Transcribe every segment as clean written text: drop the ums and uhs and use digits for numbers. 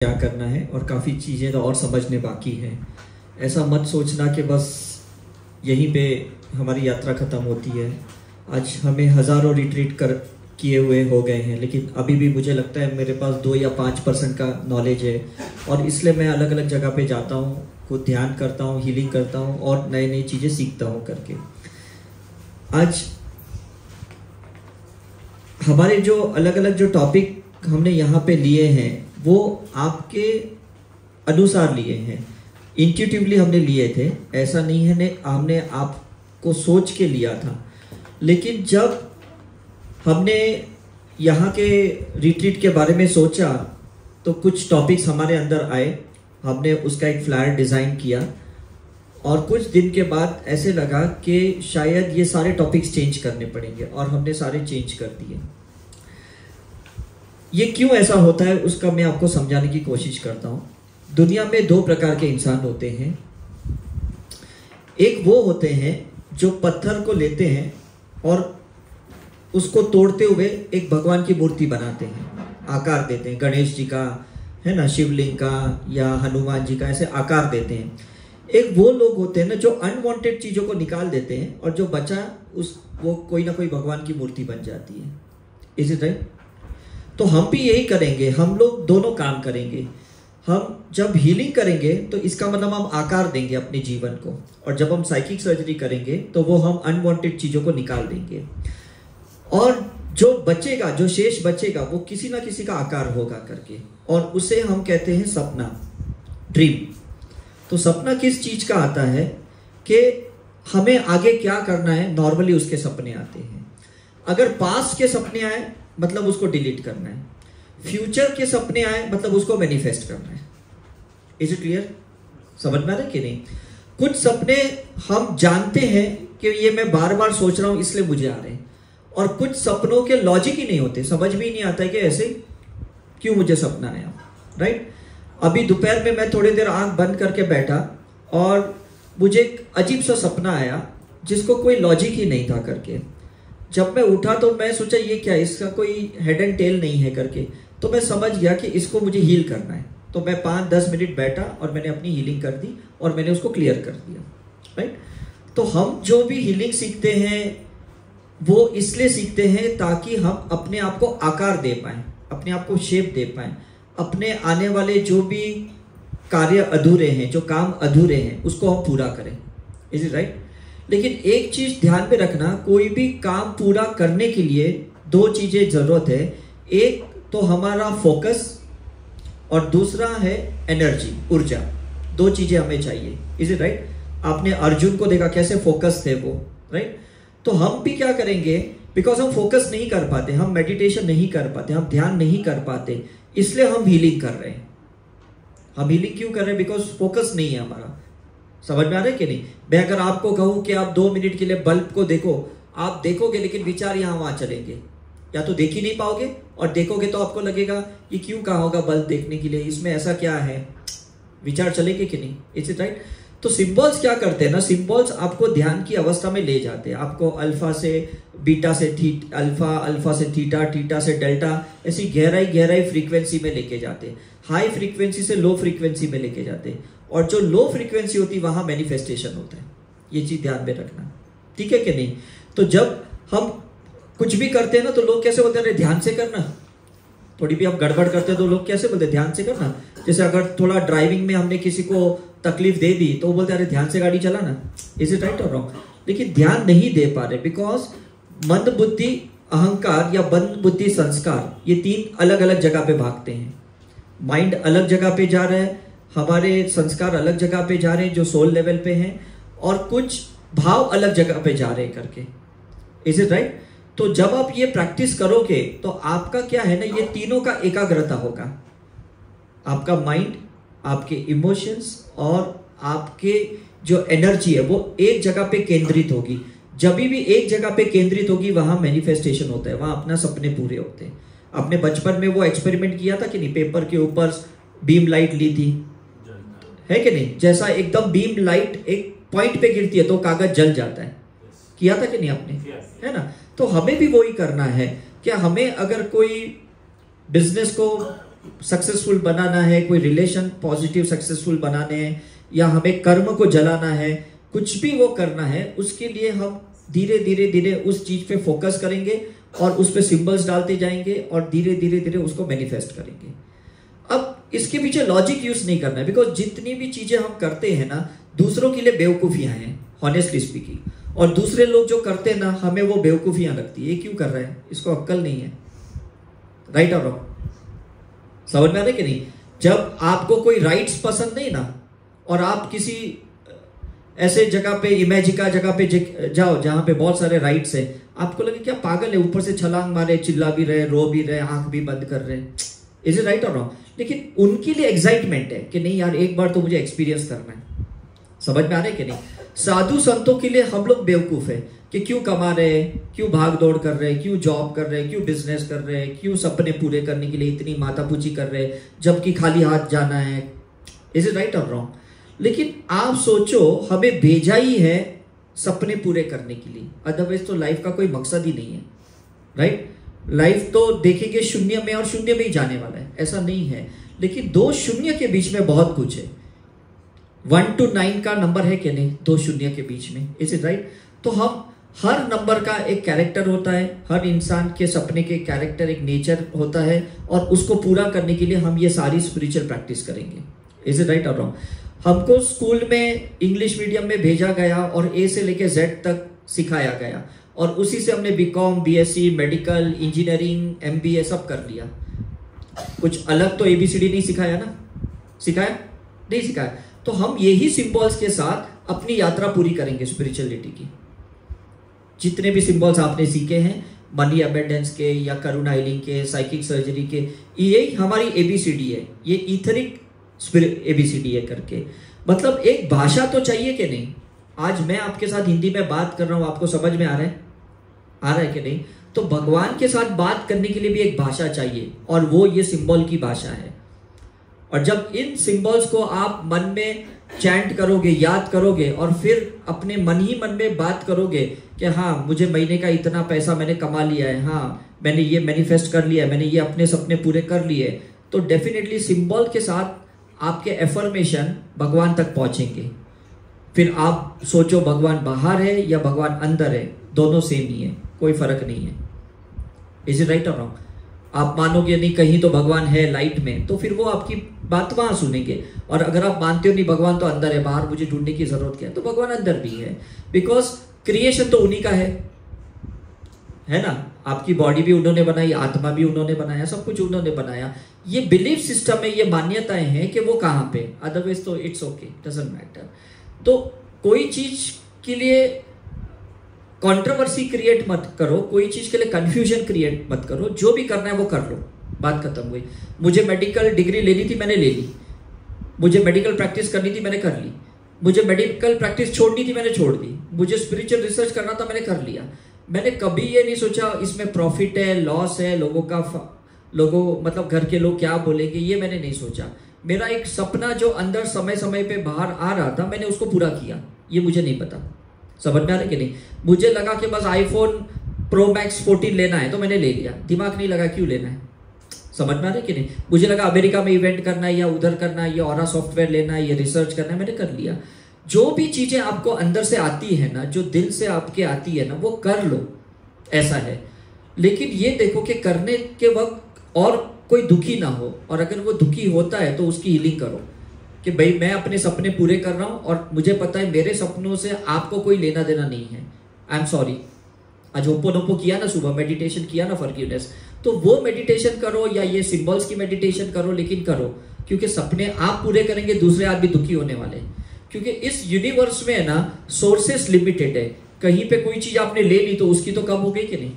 क्या करना है और काफ़ी चीज़ें तो और समझने बाकी हैं। ऐसा मत सोचना कि बस यहीं पे हमारी यात्रा ख़त्म होती है। आज हमें हज़ारों रिट्रीट कर किए हुए हो गए हैं, लेकिन अभी भी मुझे लगता है मेरे पास 2 या 5% का नॉलेज है और इसलिए मैं अलग अलग जगह पे जाता हूँ, खुद ध्यान करता हूँ, हीलिंग करता हूँ और नई नई चीज़ें सीखता हूँ करके। आज हमारे जो अलग अलग जो टॉपिक हमने यहाँ पे लिए हैं वो आपके अनुसार लिए हैं, इंट्यूटिवली हमने लिए थे। ऐसा नहीं है ने हमने आपको सोच के लिया था, लेकिन जब हमने यहाँ के रिट्रीट के बारे में सोचा तो कुछ टॉपिक्स हमारे अंदर आए। हमने उसका एक फ्लायर डिज़ाइन किया और कुछ दिन के बाद ऐसे लगा कि शायद ये सारे टॉपिक्स चेंज करने पड़ेंगे और हमने सारे चेंज कर दिए। ये क्यों ऐसा होता है उसका मैं आपको समझाने की कोशिश करता हूँ। दुनिया में 2 प्रकार के इंसान होते हैं। एक वो होते हैं जो पत्थर को लेते हैं और उसको तोड़ते हुए एक भगवान की मूर्ति बनाते हैं, आकार देते हैं, गणेश जी का है ना, शिवलिंग का या हनुमान जी का, ऐसे आकार देते हैं। एक वो लोग होते हैं ना जो अनवांटेड चीज़ों को निकाल देते हैं और जो बचा वो कोई ना कोई भगवान की मूर्ति बन जाती है। Is it right? तो हम भी यही करेंगे, हम लोग दोनों काम करेंगे। हम जब हीलिंग करेंगे तो इसका मतलब हम आकार देंगे अपने जीवन को, और जब हम साइकिक सर्जरी करेंगे तो वो हम अनवांटेड चीज़ों को निकाल देंगे और जो बचेगा, जो शेष बचेगा वो किसी ना किसी का आकार होगा करके, और उसे हम कहते हैं सपना, ड्रीम। तो सपना किस चीज़ का आता है कि हमें आगे क्या करना है, नॉर्मली उसके सपने आते हैं। अगर पास्ट के सपने आए मतलब उसको डिलीट करना है, फ्यूचर के सपने आए मतलब उसको मैनिफेस्ट करना है। Is it clear? समझ में आ रहा है कि नहीं? कुछ सपने हम जानते हैं कि ये मैं बार बार सोच रहा हूं इसलिए मुझे आ रहे हैं, और कुछ सपनों के लॉजिक ही नहीं होते, समझ भी नहीं आता है कि ऐसे क्यों मुझे सपना आया। राइट? अभी दोपहर में मैं थोड़ी देर आंख बंद करके बैठा और मुझे एक अजीब सा सपना आया जिसको कोई लॉजिक ही नहीं था करके। जब मैं उठा तो मैं सोचा ये क्या, इसका कोई हेड एंड टेल नहीं है करके, तो मैं समझ गया कि इसको मुझे हील करना है। तो मैं 5-10 मिनट बैठा और मैंने अपनी हीलिंग कर दी और मैंने उसको क्लियर कर दिया। राइट? तो हम जो भी हीलिंग सीखते हैं वो इसलिए सीखते हैं ताकि हम अपने आप को आकार दे पाएं, अपने आप को शेप दे पाएं, अपने आने वाले जो भी कार्य अधूरे हैं, जो काम अधूरे हैं, उसको हम पूरा करें। Is it right? लेकिन एक चीज ध्यान में रखना, कोई भी काम पूरा करने के लिए 2 चीजें जरूरत है। एक तो हमारा फोकस और दूसरा है एनर्जी, ऊर्जा। 2 चीजें हमें चाहिए। Is it right? आपने अर्जुन को देखा कैसे फोकस थे वो। राइट? तो हम भी क्या करेंगे, बिकॉज हम फोकस नहीं कर पाते, हम मेडिटेशन नहीं कर पाते, हम ध्यान नहीं कर पाते, इसलिए हम हीलिंग कर रहे हैं। हम हीलिंग क्यों कर रहे हैं? बिकॉज फोकस नहीं है हमारा। समझ में आ रहा है कि नहीं? मैं अगर आपको कहूं कि आप 2 मिनट के लिए बल्ब को देखो, आप देखोगे लेकिन विचार यहां वहां चलेंगे, या तो देख ही नहीं पाओगे, और देखोगे तो आपको लगेगा ये क्यों कहा होगा बल्ब देखने के लिए, इसमें ऐसा क्या है, विचार चलेंगे कि नहीं। Is it right? तो सिंबल्स क्या करते हैं ना, सिंबल्स आपको ध्यान की अवस्था में ले जाते हैं, आपको अल्फा से बीटा से अल्फा, अल्फा से थीटा, थीटा से डेल्टा, ऐसी गहराई फ्रीक्वेंसी में लेके जाते हैं, हाई फ्रीक्वेंसी से लो फ्रीक्वेंसी में लेके जाते हैं, और जो लो फ्रीक्वेंसी होती है वहां मैनिफेस्टेशन होता है। ये चीज ध्यान में रखना, ठीक है कि नहीं? तो जब हम कुछ भी करते हैं ना तो लोग कैसे बोलते हैं, ध्यान से करना। थोड़ी भी हम गड़बड़ करते हैं तो लोग कैसे बोलते हैं, ध्यान से करना। जैसे अगर थोड़ा ड्राइविंग में हमने किसी को तकलीफ दे दी तो वो बोलते हैं अरे ध्यान से गाड़ी चलाना। इज इट राइट और रॉन्ग? लेकिन ध्यान नहीं दे पा रहे बिकॉज मंद बुद्धि अहंकार या बंद बुद्धि संस्कार, ये 3 अलग अलग जगह पे भागते हैं। माइंड अलग जगह पे जा रहा है, हमारे संस्कार अलग जगह पे जा रहे हैं जो सोल लेवल पे हैं, और कुछ भाव अलग जगह पे जा रहे हैं करके। Is it right? तो जब आप ये प्रैक्टिस करोगे तो आपका क्या है ना, ये तीनों का एकाग्रता होगा। आपका माइंड, आपके इमोशंस और आपके जो एनर्जी है वो एक जगह पे केंद्रित होगी। जब भी एक जगह पे केंद्रित होगी वहां मैनिफेस्टेशन होता है, वहां अपना सपने पूरे होते हैं। आपने बचपन में वो एक्सपेरिमेंट किया था कि नहीं, पेपर के ऊपर बीम लाइट ली थी, है कि नहीं? जैसा एकदम बीम लाइट एक पॉइंट पे गिरती है तो कागज जल जाता है, किया था कि नहीं आपने? है ना? तो हमें भी वही करना है। क्या हमें अगर कोई बिजनेस को सक्सेसफुल बनाना है, कोई रिलेशन पॉजिटिव सक्सेसफुल बनाने हैं, या हमें कर्म को जलाना है, कुछ भी वो करना है, उसके लिए हम धीरे धीरे धीरे उस चीज पे फोकस करेंगे और उस पे सिंबल्स डालते जाएंगे और धीरे धीरे धीरे उसको मैनिफेस्ट करेंगे। अब इसके पीछे लॉजिक यूज नहीं करना है, बिकॉज जितनी भी चीजें हम करते हैं ना, दूसरों के लिए बेवकूफियां हैं हॉनेस्टली स्पीकिंग, और दूसरे लोग जो करते हैं ना, हमें वो बेवकूफियां लगती है। ये क्यों कर रहा है, इसको अक्ल नहीं है। राइट और रॉन्ग, समझ में आ रहा है कि नहीं? जब आपको कोई राइट्स पसंद नहीं ना, और आप किसी ऐसे जगह पे, इमेजिका जगह पे जाओ जहां पे बहुत सारे राइट्स है, आपको लगे क्या पागल है, ऊपर से छलांग मारे, चिल्ला भी रहे, रो भी रहे, आंख भी बंद कर रहे, इज इट राइट और रॉन्ग? लेकिन उनके लिए एक्साइटमेंट है कि नहीं यार, एक बार तो मुझे एक्सपीरियंस करना है। समझ में आ रहा है कि नहीं? साधु संतों के लिए हम लोग बेवकूफ है कि क्यों कमा रहे हैं, क्यों भाग दौड़ कर रहे हैं, क्यों जॉब कर रहे हैं, क्यों बिजनेस कर रहे हैं, क्यों सपने पूरे करने के लिए इतनी माथापूची कर रहे हैं, जबकि खाली हाथ जाना है। इज इट राइट और रॉन्ग? लेकिन आप सोचो, हमें भेजा ही है सपने पूरे करने के लिए, अदरवाइज तो लाइफ का कोई मकसद ही नहीं है। राइट? लाइफ तो देखेंगे शून्य में, और शून्य में ही जाने वाला है, ऐसा नहीं है। लेकिन दो शून्य के बीच में बहुत कुछ है। 1 to 9 का नंबर है कि नहीं, दो शून्य के बीच में। Is it right? तो हम हर नंबर का एक कैरेक्टर होता है, हर इंसान के सपने के कैरेक्टर, एक नेचर होता है, और उसको पूरा करने के लिए हम ये सारी स्पिरिचुअल प्रैक्टिस करेंगे। इज इट राइट और रॉन्ग? हमको स्कूल में इंग्लिश मीडियम में भेजा गया और ए से लेके जेड तक सिखाया गया, और उसी से हमने BCom, BSc, medical, engineering, MBA सब कर लिया। कुछ अलग तो एबीसीडी नहीं सिखाया ना? सिखाया? नहीं सिखाया। तो हम यही सिंबल्स के साथ अपनी यात्रा पूरी करेंगे स्पिरिचुअलिटी की। जितने भी सिंबल्स आपने सीखे हैं, मनी अबेंडेंस के या करुणा हीलिंग के, साइकिक सर्जरी के, ये हमारी एबीसीडी है, ये ईथरिक एबीसीडी है करके। मतलब एक भाषा तो चाहिए कि नहीं? आज मैं आपके साथ हिंदी में बात कर रहा हूं, आपको समझ में आ रहा है? आ रहा है कि नहीं? तो भगवान के साथ बात करने के लिए भी एक भाषा चाहिए, और वो ये सिंबल की भाषा है। और जब इन सिंबल्स को आप मन में चैंट करोगे, याद करोगे, और फिर अपने मन ही मन में बात करोगे कि हाँ, मुझे महीने का इतना पैसा मैंने कमा लिया है, हाँ मैंने ये मैनिफेस्ट कर लिया है, मैंने ये अपने सपने पूरे कर लिए, तो डेफिनेटली सिंबल के साथ आपके एफर्मेशन भगवान तक पहुंचेंगे। फिर आप सोचो भगवान बाहर है या भगवान अंदर है, दोनों सेम ही है, कोई फर्क नहीं है। इज इट राइट और रॉन्ग? आप मानोगे नहीं कहीं तो भगवान है लाइट में, तो फिर वो आपकी बात वहां सुनेंगे। और अगर आप मानते हो नहीं भगवान तो अंदर है, बाहर मुझे ढूंढने की जरूरत क्या है, तो भगवान अंदर भी है, बिकॉज क्रिएशन तो उन्हीं का है ना? आपकी बॉडी भी उन्होंने बनाई, आत्मा भी उन्होंने बनाया, सब कुछ उन्होंने बनाया। ये बिलीफ सिस्टम है, ये मान्यताएं हैं कि वो कहाँ पे, अदरवाइज तो इट्स ओके, डजंट मैटर। तो कोई चीज के लिए कंट्रोवर्सी क्रिएट मत करो, कोई चीज के लिए कंफ्यूजन क्रिएट मत करो, जो भी करना है वो कर लो, बात खत्म हुई। मुझे मेडिकल डिग्री लेनी थी, मैंने ले ली। मुझे मेडिकल प्रैक्टिस करनी थी, मैंने कर ली। मुझे मेडिकल प्रैक्टिस छोड़नी थी, मैंने छोड़ दी। मुझे स्पिरिचुअल रिसर्च करना था, मैंने कर लिया। मैंने कभी ये नहीं सोचा इसमें प्रॉफिट है, लॉस है, लोगों मतलब घर के लोग क्या बोलेंगे, ये मैंने नहीं सोचा। मेरा एक सपना जो अंदर समय समय पे बाहर आ रहा था, मैंने उसको पूरा किया। ये मुझे नहीं पता, समझ में आ रहा है कि नहीं? मुझे लगा कि बस आईफोन प्रो मैक्स 14 लेना है, तो मैंने ले लिया। दिमाग नहीं लगा क्यों लेना है, समझ में आ रहा है कि नहीं? मुझे लगा अमेरिका में इवेंट करना है, या उधर करना है, या ऑरा सॉफ्टवेयर लेना है, या रिसर्च करना है, मैंने कर लिया। जो भी चीजें आपको अंदर से आती है ना, जो दिल से आपके आती है ना, वो कर लो, ऐसा है। लेकिन ये देखो कि करने के वक्त और कोई दुखी ना हो, और अगर वो दुखी होता है तो उसकी हीलिंग करो कि भाई मैं अपने सपने पूरे कर रहा हूं, और मुझे पता है मेरे सपनों से आपको कोई लेना देना नहीं है। I am sorry. आज होपोनोपो किया ना, सुबह मेडिटेशन किया ना, फॉरगिवनेस, तो वो मेडिटेशन करो, या ये सिंबल्स की मेडिटेशन करो, लेकिन करो, क्योंकि सपने आप पूरे करेंगे, दूसरे आदमी दुखी होने वाले। क्योंकि इस यूनिवर्स में है ना, सोर्सेस लिमिटेड है। कहीं पे कोई चीज आपने ले ली तो उसकी तो कम हो गई कि नहीं?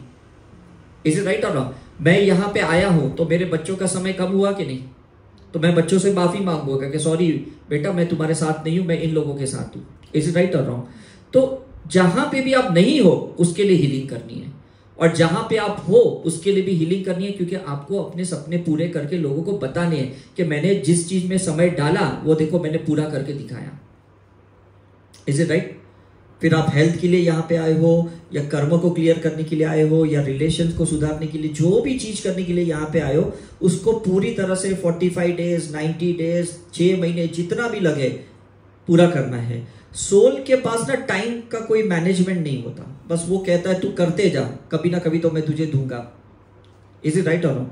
इज इट राइट और रॉन्ग? मैं यहाँ पे आया हूं तो मेरे बच्चों का समय कम हुआ कि नहीं? तो मैं बच्चों से माफी मांगूंगा कि सॉरी बेटा, मैं तुम्हारे साथ नहीं हूं, मैं इन लोगों के साथ हूं। इज इट राइट और रॉन्ग? तो जहां पे भी आप नहीं हो उसके लिए हीलिंग करनी है, और जहां पे आप हो उसके लिए भी हीलिंग करनी है, क्योंकि आपको अपने सपने पूरे करके लोगों को बताने हैं कि मैंने जिस चीज में समय डाला वो देखो मैंने पूरा करके दिखाया। Is it right? फिर आप हेल्थ के लिए यहाँ पे आए हो, या कर्म को क्लियर करने के लिए आए हो, या रिलेशन को सुधारने के लिए, जो भी चीज करने के लिए यहाँ पे आए हो, उसको पूरी तरह से 45 डेज, 90 डेज, 6 महीने, जितना भी लगे पूरा करना है। सोल के पास ना टाइम का कोई मैनेजमेंट नहीं होता, बस वो कहता है तू करते जा, कभी ना कभी तो मैं तुझे दूंगा। इज इट राइट और नो?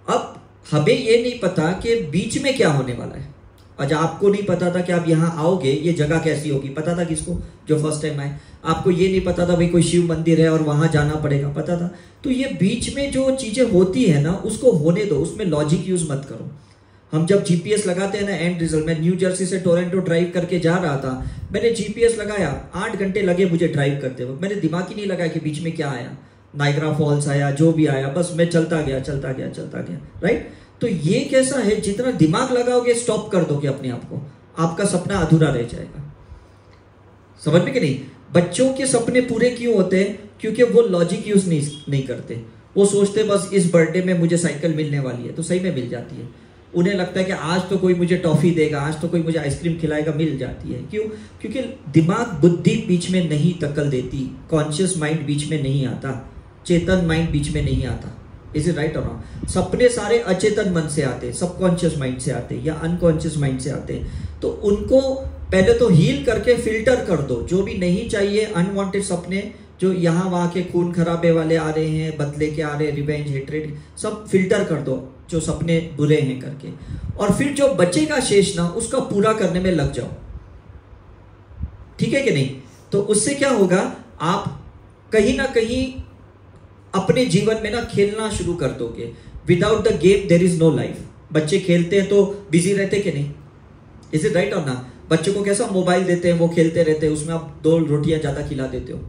अब हमें ये नहीं पता कि बीच में क्या होने वाला है। आज आपको नहीं पता था कि आप यहाँ आओगे, ये जगह कैसी होगी, पता था किसको? जो फर्स्ट टाइम आए। आपको ये नहीं पता था भाई कोई शिव मंदिर है और वहां जाना पड़ेगा, पता था? तो ये बीच में जो चीजें होती है ना, उसको होने दो, उसमें लॉजिक यूज मत करो। हम जब जीपीएस लगाते हैं ना, एंड रिजल्ट, मैं न्यू जर्सी से टोरंटो ड्राइव करके जा रहा था, मैंने जीपीएस लगाया, 8 घंटे लगे मुझे ड्राइव करते वक्त। मैंने दिमाग ही नहीं लगाया कि बीच में क्या आया, नाइग्रा फॉल्स आया, जो भी आया, बस मैं चलता गया चलता गया चलता गया। राइट? तो ये कैसा है, जितना दिमाग लगाओगे स्टॉप कर दोगे अपने आप को, आपका सपना अधूरा रह जाएगा। समझ में कि नहीं? बच्चों के सपने पूरे क्यों होते हैं? क्योंकि वो लॉजिक यूज नहीं करते। वो सोचते बस इस बर्थडे में मुझे साइकिल मिलने वाली है, तो सही में मिल जाती है। उन्हें लगता है कि आज तो कोई मुझे टॉफी देगा, आज तो कोई मुझे आइसक्रीम खिलाएगा, मिल जाती है। क्यों? क्योंकि दिमाग, बुद्धि बीच में नहीं दखल देती, कॉन्शियस माइंड बीच में नहीं आता, चेतन माइंड बीच में नहीं आता। इज इट राइट और नॉट? सपने सारे अचेतन मन से आते, सबकॉन्शियस माइंड से आते या अनकॉन्शियस माइंड से आते। तो उनको पहले तो हील करके फिल्टर कर दो, जो भी नहीं चाहिए अनवांटेड सपने, जो यहाँ वहां के खून खराबे वाले आ रहे हैं, बदले के आ रहे हैं, रिवेंज, हेट्रेड, सब फिल्टर कर दो जो सपने बुरे हैं करके। और फिर जो बचेगा शेष ना, उसका पूरा करने में लग जाओ। ठीक है कि नहीं? तो उससे क्या होगा, आप कहीं ना कहीं अपने जीवन में ना खेलना शुरू कर दोगे। Without the game there is no life. बच्चे खेलते हैं तो बिजी रहते कि नहीं? इज इट राइट और ना? बच्चों को कैसा मोबाइल देते हैं, वो खेलते रहते हैं, उसमें आप 2 रोटियां ज्यादा खिला देते हो।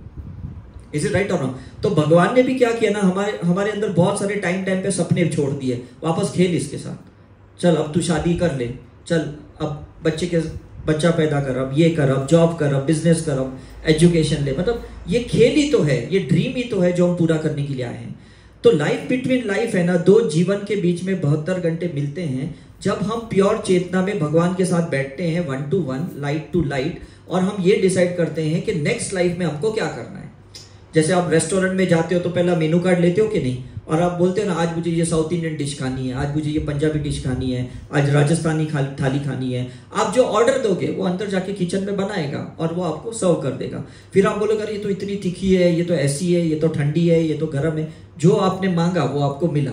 इज इट राइट और ना? तो भगवान ने भी क्या किया ना, हमारे अंदर बहुत सारे टाइम पे सपने छोड़ दिए, वापस खेल इसके साथ। चल अब तू शादी कर ले, चल अब बच्चा पैदा कर, अब ये कर, अब जॉब कर, अब बिजनेस कर, अब एजुकेशन ले। मतलब ये खेल ही तो है, ये ड्रीम ही तो है जो हम पूरा करने के लिए आए हैं। तो लाइफ बिटवीन लाइफ है ना, 2 जीवन के बीच में 72 घंटे मिलते हैं, जब हम प्योर चेतना में भगवान के साथ बैठते हैं, 1 to 1, लाइट टू लाइट, और हम ये डिसाइड करते हैं कि नेक्स्ट लाइफ में हमको क्या करना है। जैसे आप रेस्टोरेंट में जाते हो तो पहला मेनू कार्ड लेते हो कि नहीं, और आप बोलते हो ना, आज मुझे ये साउथ इंडियन डिश खानी है, आज मुझे ये पंजाबी डिश खानी है, आज राजस्थानी थाली खानी है। आप जो ऑर्डर दोगे वो अंदर जाके किचन में बनाएगा और वो आपको सर्व कर देगा। फिर आप बोलोगे अरे ये तो इतनी तीखी है, ये तो ऐसी है, ये तो ठंडी है, ये तो गर्म है। जो आपने मांगा वो आपको मिला।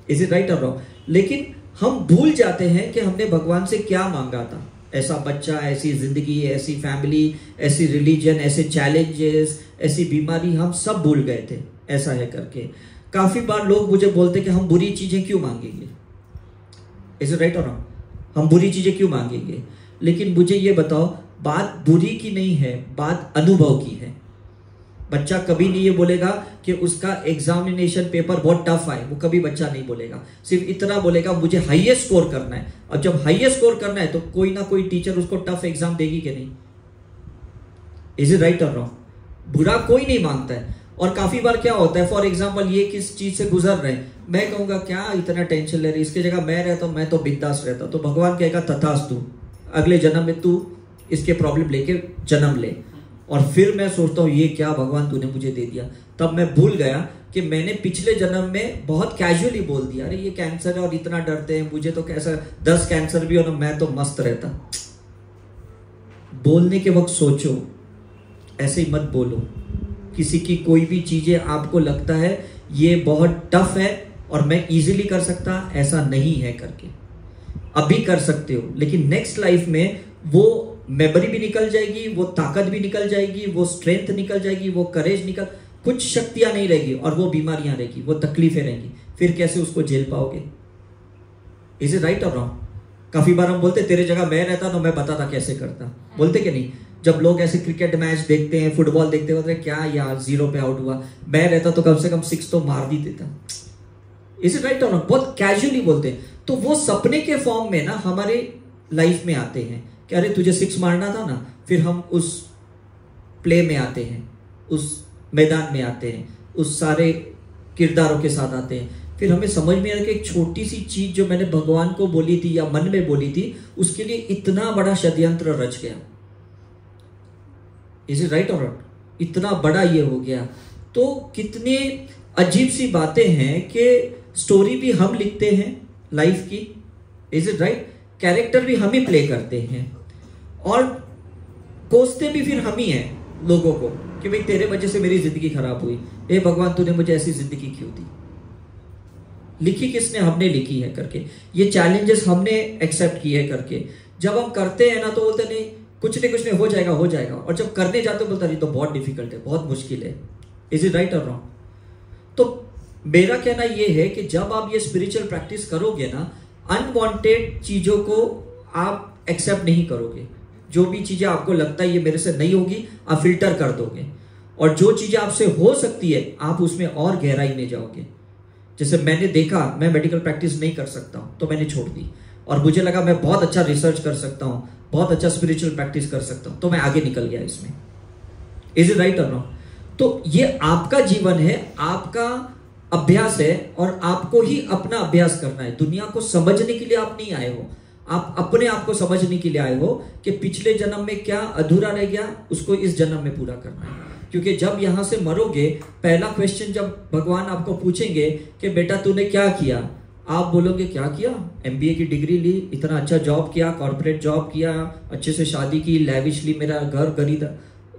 इज इट राइट और रॉन्ग? लेकिन हम भूल जाते हैं कि हमने भगवान से क्या मांगा था। ऐसा बच्चा, ऐसी जिंदगी, ऐसी फैमिली, ऐसी रिलीजन, ऐसे चैलेंजेस, ऐसी बीमारी, हम सब भूल गए थे। ऐसा है करके काफी बार लोग मुझे बोलते कि हम बुरी चीजें क्यों मांगेंगे। इज इट राइट और नॉट? हम बुरी चीजें क्यों मांगेंगे? लेकिन मुझे ये बताओ, बात बुरी की नहीं है, बात अनुभव की है। बच्चा कभी नहीं ये बोलेगा कि उसका एग्जामिनेशन पेपर बहुत टफ आए, वो कभी बच्चा नहीं बोलेगा। सिर्फ इतना बोलेगा मुझे हाईएस्ट स्कोर करना है। अब जब हाईएस्ट स्कोर करना है तो कोई ना कोई टीचर उसको टफ एग्जाम देगी कि नहीं? इज इट राइट और रॉन्ग? बुरा कोई नहीं मांगता है। और काफी बार क्या होता है, फॉर एग्जाम्पल ये किस चीज से गुजर रहे हैं, मैं कहूंगा क्या इतना टेंशन ले रही, इसके जगह मैं रहता हूं, मैं तो बिंदास रहता। तो भगवान कहेगा तथास्तु, अगले जन्म में तू इसके प्रॉब्लम लेके जन्म ले। और फिर मैं सोचता हूँ ये क्या भगवान तूने मुझे दे दिया। तब मैं भूल गया कि मैंने पिछले जन्म में बहुत कैजुअली बोल दिया, अरे ये कैंसर है और इतना डरते हैं, मुझे तो कैसा 10 कैंसर भी हो ना मैं तो मस्त रहता। बोलने के वक्त सोचो, ऐसे ही मत बोलो। किसी की कोई भी चीजें आपको लगता है ये बहुत टफ है और मैं इजीली कर सकता, ऐसा नहीं है करके। अभी कर सकते हो, लेकिन नेक्स्ट लाइफ में वो मेमोरी भी निकल जाएगी, वो ताकत भी निकल जाएगी, वो स्ट्रेंथ निकल जाएगी, वो करेज निकल, कुछ शक्तियां नहीं रहेगी और वो बीमारियां रहेगी, वो तकलीफें रहेंगी। फिर कैसे उसको झेल पाओगे? इज इट राइट और रॉन्ग? काफी बार हम बोलते तेरे जगह मैं रहता तो मैं बताता कैसे करता, बोलते कि नहीं? जब लोग ऐसे क्रिकेट मैच देखते हैं, फुटबॉल देखते होते, क्या यार 0 पे आउट हुआ, मैं रहता तो कम से कम 6 तो मार दी देता। इज इट राइट और रॉन्ग? बहुत कैजुअली बोलते हैं। तो वो सपने के फॉर्म में ना हमारे लाइफ में आते हैं कि अरे तुझे 6 मारना था ना। फिर हम उस प्ले में आते हैं, उस मैदान में आते हैं, उस सारे किरदारों के साथ आते हैं। फिर हमें समझ में आया कि एक छोटी सी चीज जो मैंने भगवान को बोली थी या मन में बोली थी, उसके लिए इतना बड़ा षड्यंत्र रच गया। इज इट राइट और नॉट? इतना बड़ा ये हो गया। तो कितने अजीब सी बातें हैं कि स्टोरी भी हम लिखते हैं लाइफ की, इज इट राइट? कैरेक्टर भी हम ही प्ले करते हैं और कोसते भी फिर हम ही हैं लोगों को कि भाई तेरे वजह से मेरी जिंदगी खराब हुई, ए भगवान तूने मुझे ऐसी जिंदगी क्यों दी? लिखी किसने? हमने लिखी है करके। ये चैलेंजेस हमने एक्सेप्ट किए है करके। जब हम करते हैं ना तो बोलते नहीं कुछ नहीं हो जाएगा हो जाएगा, और जब करने जाते बोलते नहीं तो बहुत डिफिकल्ट है, बहुत मुश्किल है। इज इट राइट और रॉन्ग? तो मेरा कहना यह है कि जब आप ये स्पिरिचुअल प्रैक्टिस करोगे ना, अनवांटेड चीजों को आप एक्सेप्ट नहीं करोगे। जो भी चीजें आपको लगता है ये मेरे से नहीं होगी, आप फिल्टर कर दोगे, और जो चीजें आपसे हो सकती है आप उसमें और गहराई में जाओगे। जैसे मैंने देखा मैं मेडिकल प्रैक्टिस नहीं कर सकता हूं तो मैंने छोड़ दी, और मुझे लगा मैं बहुत अच्छा रिसर्च कर सकता हूं, बहुत अच्छा स्पिरिचुअल प्रैक्टिस कर सकता हूं, तो मैं आगे निकल गया इसमें। इज इट राइट और नॉट? तो ये आपका जीवन है, आपका अभ्यास है, और आपको ही अपना अभ्यास करना है। दुनिया को समझने के लिए आप नहीं आए हो, आप अपने आप को समझने के लिए आए हो कि पिछले जन्म में क्या अधूरा रह गया उसको इस जन्म में पूरा करना है। क्योंकि जब यहां से मरोगे, पहला क्वेश्चन जब भगवान आपको पूछेंगे कि बेटा तूने क्या किया, आप बोलोगे क्या किया? MBA की डिग्री ली, इतना अच्छा जॉब किया, कॉर्पोरेट जॉब किया, अच्छे से शादी की, लैविशली मेरा घर खरीदा,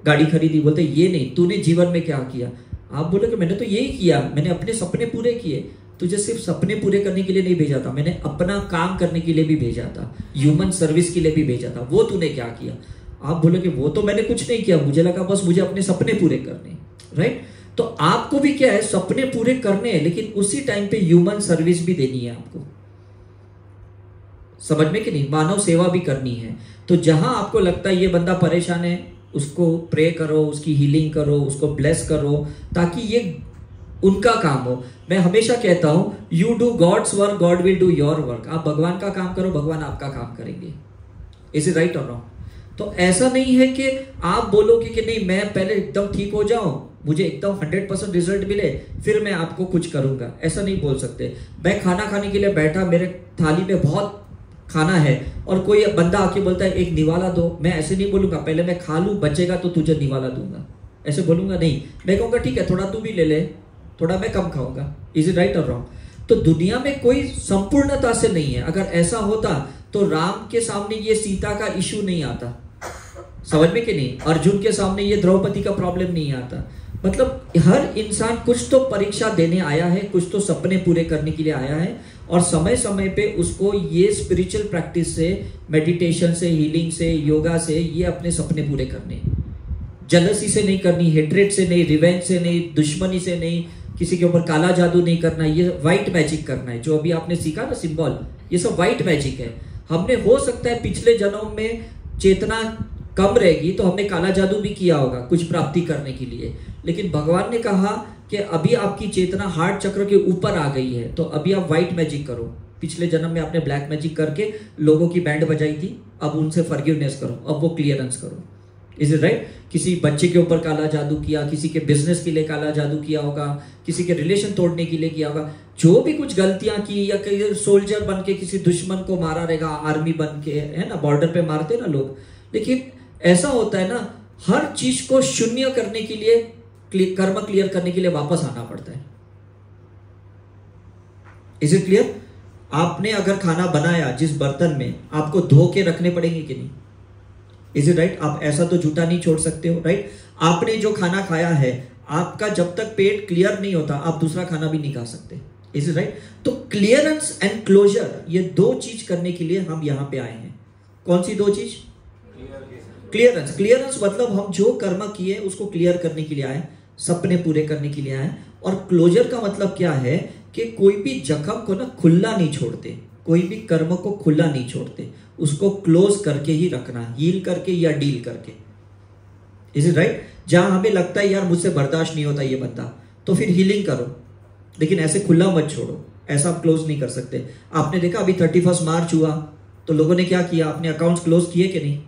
गाड़ी खरीदी। बोलते ये नहीं, तूने जीवन में क्या किया? आप बोलोगे मैंने तो यही किया, मैंने अपने सपने पूरे किए। तुझे सिर्फ सपने पूरे करने के लिए नहीं भेजा था, मैंने अपना काम करने के लिए भी भेजा था, ह्यूमन सर्विस के लिए भी भेजा था। वो तूने क्या किया? आप बोलोगे वो तो मैंने कुछ नहीं किया, मुझे लगा बस मुझे अपने सपने पूरे करने, राइट? तो आपको भी क्या है, सपने पूरे करने हैं, लेकिन उसी टाइम पे ह्यूमन सर्विस भी देनी है आपको। समझ में कि नहीं? मानव सेवा भी करनी है। तो जहां आपको लगता है ये बंदा परेशान है, उसको प्रे करो, उसकी हीलिंग करो, उसको ब्लेस करो, ताकि ये उनका काम हो। मैं हमेशा कहता हूं you do God's work, God will do your work. आप भगवान का काम करो, भगवान आपका काम करेंगे। इज इट राइट और नॉट? तो ऐसा नहीं है कि आप बोलोगे कि नहीं मैं पहले एकदम ठीक हो जाऊं, मुझे एकदम 100% रिजल्ट मिले फिर मैं आपको कुछ करूंगा, ऐसा नहीं बोल सकते। मैं खाना खाने के लिए बैठा, मेरे थाली में बहुत खाना है और कोई बंदा आके बोलता है एक निवाला दो, मैं ऐसे नहीं बोलूंगा पहले मैं खा लूं, बचेगा तो तुझे निवाला दूंगा, ऐसे बोलूंगा नहीं। मैं कहूंगा ठीक है थोड़ा तू भी ले ले, थोड़ा मैं कम खाऊंगा। इज इट राइट और रॉन्ग? तो दुनिया में कोई संपूर्णता से नहीं है। अगर ऐसा होता तो राम के सामने ये सीता का इशू नहीं आता, समझ में कि नहीं? अर्जुन के सामने ये द्रौपदी का प्रॉब्लम नहीं आता। मतलब हर इंसान कुछ तो परीक्षा देने आया है, कुछ तो सपने पूरे करने के लिए आया है, और समय समय पे उसको ये स्पिरिचुअल प्रैक्टिस से, मेडिटेशन से, हीलिंग से, योगा से ये अपने सपने पूरे करने। जलसी से नहीं करनी, हेट्रेड से नहीं, रिवेंज से नहीं, दुश्मनी से नहीं, किसी के ऊपर काला जादू नहीं करना, ये व्हाइट मैजिक करना है। जो अभी आपने सीखा ना सिंबल, ये सब व्हाइट मैजिक है। हमने हो सकता है पिछले जन्म में चेतना कम रहेगी तो हमने काला जादू भी किया होगा कुछ प्राप्ति करने के लिए, लेकिन भगवान ने कहा कि अभी आपकी चेतना हार्ट चक्र के ऊपर आ गई है तो अभी आप व्हाइट मैजिक करो। पिछले जन्म में आपने ब्लैक मैजिक करके लोगों की बैंड बजाई थी, अब उनसे फॉरगिवनेस करो, अब वो क्लियरेंस करो। Is it right? किसी बच्चे के ऊपर काला जादू किया, किसी के बिजनेस के लिए काला जादू किया होगा, किसी के रिलेशन तोड़ने के लिए किया होगा, जो भी कुछ गलतियां की, या कई सोल्जर बन के किसी दुश्मन को मारा रहेगा, आर्मी बन के, है ना, बॉर्डर पे मारते ना लोग। लेकिन ऐसा होता है ना, हर चीज को शून्य करने के लिए, कर्म क्लियर करने के लिए वापस आना पड़ता है। Is it clear? आपने अगर खाना बनाया जिस बर्तन में, आपको धो के रखने पड़ेंगे कि नहीं? Is it right? आप ऐसा तो जूठा नहीं छोड़ सकते हो, राइट? आपने जो खाना खाया है, आपका जब तक पेट क्लियर नहीं होता आप दूसरा खाना भी नहीं खा सकते। Is it right? तो क्लियरेंस एंड क्लोजर, ये दो चीज करने के लिए हम यहां पे आए हैं। कौन सी दो चीज? क्लियरेंस। क्लियरेंस मतलब हम जो कर्म किए उसको क्लियर करने के लिए आए, सपने पूरे करने के लिए आए। और क्लोजर का मतलब क्या है कि कोई भी जख्म को ना खुला नहीं छोड़ते, कोई भी कर्म को खुला नहीं छोड़ते, उसको क्लोज करके ही रखना, हील करके या डील करके। Is it right? जहां हमें लगता है यार मुझसे बर्दाश्त नहीं होता ये बंदा, तो फिर हीलिंग करो, लेकिन ऐसे खुला मत छोड़ो, ऐसा आप क्लोज नहीं कर सकते। आपने देखा अभी 31 मार्च हुआ तो लोगों ने क्या किया, अपने अकाउंट्स क्लोज किए कि नहीं?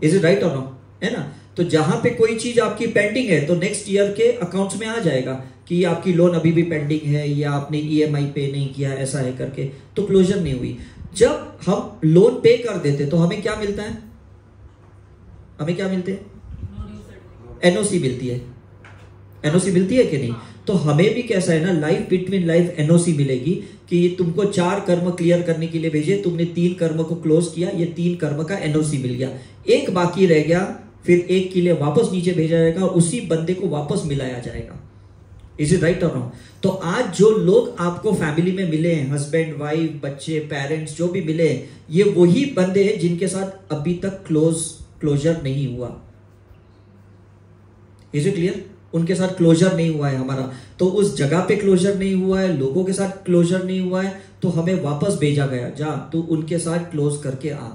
इज इट राइट और नो? है ना? तो जहां पे कोई चीज आपकी पेंडिंग है तो नेक्स्ट ईयर के अकाउंट्स में आ जाएगा कि आपकी लोन अभी भी पेंडिंग है, या आपने EMI पे नहीं किया, ऐसा है करके, तो क्लोजर नहीं हुई। जब हम लोन पे कर देते तो हमें क्या मिलता है? हमें क्या मिलते हैं? एनओसी मिलती है, एनओसी मिलती है कि नहीं? तो हमें भी कैसा है ना, लाइफ बिटवीन लाइफ एनओसी मिलेगी कि ये तुमको 4 कर्म क्लियर करने के लिए भेजे, तुमने 3 कर्म को क्लोज किया, ये 3 कर्म का एनओसी मिल गया, एक बाकी रह गया, फिर एक के लिए वापस नीचे भेजा जाएगा और उसी बंदे को वापस मिलाया जाएगा। इज इट राइट और रॉन्ग? तो आज जो लोग आपको फैमिली में मिले हैं, हस्बैंड वाइफ बच्चे पेरेंट्स जो भी मिले हैं, ये वही बंदे हैं जिनके साथ अभी तक क्लोजर नहीं हुआ। Is it clear? उनके साथ क्लोजर नहीं हुआ है हमारा, तो उस जगह पे क्लोजर नहीं हुआ है, लोगों के साथ क्लोजर नहीं हुआ है, तो हमें वापस भेजा गया, जा तू उनके साथ क्लोज करके आ।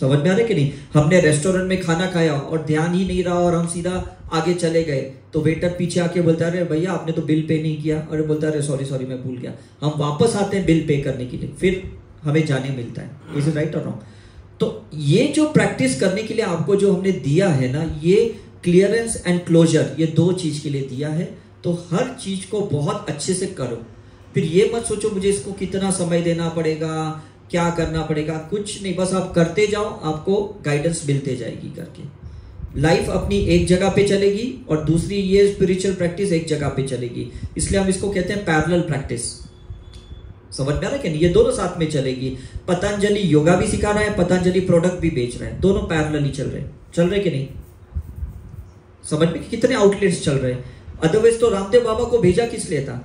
समझ में आ रहा है कि नहीं? हमने रेस्टोरेंट में खाना खाया और ध्यान ही नहीं रहा और हम सीधा आगे चले गए, तो वेटर पीछे आके बोलता है अरे भैया आपने तो बिल पे नहीं किया, अरे बोलता है अरे सॉरी मैं भूल गया। हम वापस आते हैं बिल पे करने के लिए, फिर हमें जाने मिलता है। इज इट राइट और रॉन्ग? तो ये जो प्रैक्टिस करने के लिए आपको जो हमने दिया है ना, ये क्लियरेंस एंड क्लोजर, ये 2 चीज के लिए दिया है। तो हर चीज को बहुत अच्छे से करो, फिर ये मत सोचो मुझे इसको कितना समय देना पड़ेगा, क्या करना पड़ेगा, कुछ नहीं, बस आप करते जाओ, आपको गाइडेंस मिलते जाएगी करके। लाइफ अपनी एक जगह पे चलेगी और दूसरी ये स्पिरिचुअल प्रैक्टिस एक जगह पे चलेगी, इसलिए हम इसको कहते हैं पैरेलल प्रैक्टिस। समझ में आ रहा है कि नहीं? ये दोनों साथ में चलेगी। पतंजलि योगा भी सिखा रहा है, पतंजलि प्रोडक्ट भी बेच रहा है, दोनों पैरेलल ही चल रहे कि नहीं? समझ में कितने आउटलेट्स चल रहे हैं। अदरवाइज तो रामदेव बाबा को भेजा किस लिए था?